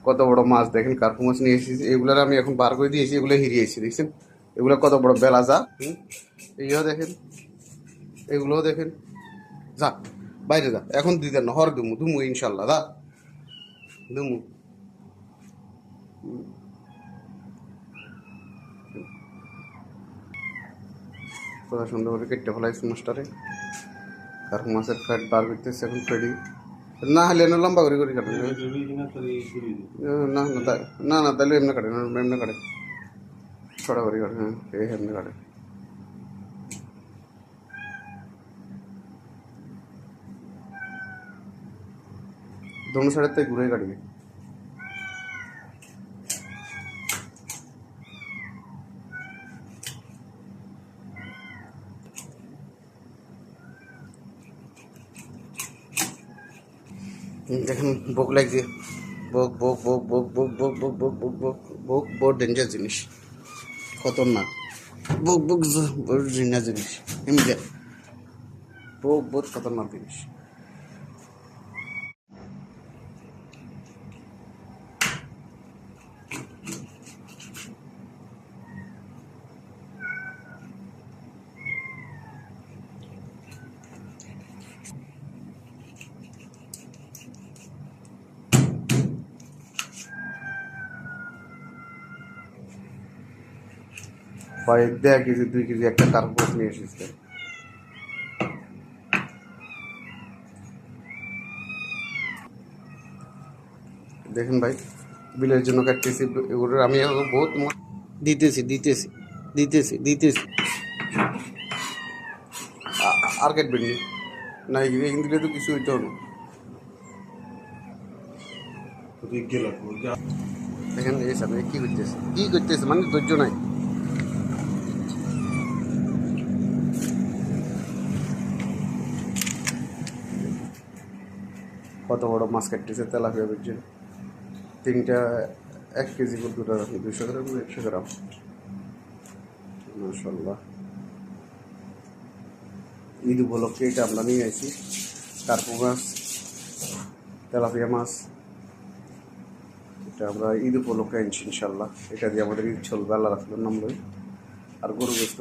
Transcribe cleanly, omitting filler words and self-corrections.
কত বড় মাছ দেখেন, কার্পু মাছ নিয়ে এসেছি। এগুলার আমি এখন বার করে দিয়েছি, এগুলো হিরিয়েছি দেখছেন। এগুলো কত বড় বেলাজা। এইও দেখেন, এগুলোও দেখেন। যা বাইরে যা, এখন দিতেন না, হর দুমু দুমু ইনশাল্লাহ, দা দুমু। কত সুন্দর করে কেটে ফেলাইছি মাছটারে। কার্পু মাছের ফ্যাট বার করতেছে এখন ফেডি। না হলে না লম্বা করে করে কাটেন। না না না না, তাহলে এমনি কাটেন, এমনি কাটেন, ছড়া করে কাটেন। হ্যাঁ এই এমনি কাটেন। दोनों साइड तक घुरे काटिए। দেখেন ভোগ লাগছে, ভোগ ভোগ ভোগ ভোগ ভোগ ভোগ ভোগ ভোগ ভোগ ভোগ ভোগ বহুত ডেঞ্জার জিনিস, খতরনাক। ভোগ ভোগ বহুত ডেঞ্জার জিনিস, এমনি ভোগ বহুত খতরনাক জিনিস। ভাই 1.5 কেজি 2 কেজি একটা কার্পস নিয়ে এসেছে। দেখেন ভাই, বিলের জন্য কাটতেছি এগুলো আমি এখন বহুত দিতেছি দিতেছি দিতেছি দিতেছি। আর কাটবেন নি না, এখান দিলে তো কিছু হইতে হবে। দেখেন এই সামনে কি করতেছে মানে ধৈর্য নাই। কত বড় মাছ কাটতেছে তেলাপিয়া বুঝছেন। তিনটা 1 কেজি করে, দুটো 200 গ্রাম 100 গ্রাম। মাশাল্লাহ, ঈদ উপলক্ষে এটা আমরা নিয়ে আসি। কার্পু মাছ, তেলাপিয়া মাছ, এটা আমরা ঈদ উপলক্ষে আনছি ইনশাল্লাহ। এটা দিয়ে আমাদের ঈদ চলবে, আল্লাহ রাসূলের নাম লই। আর গরু গোশত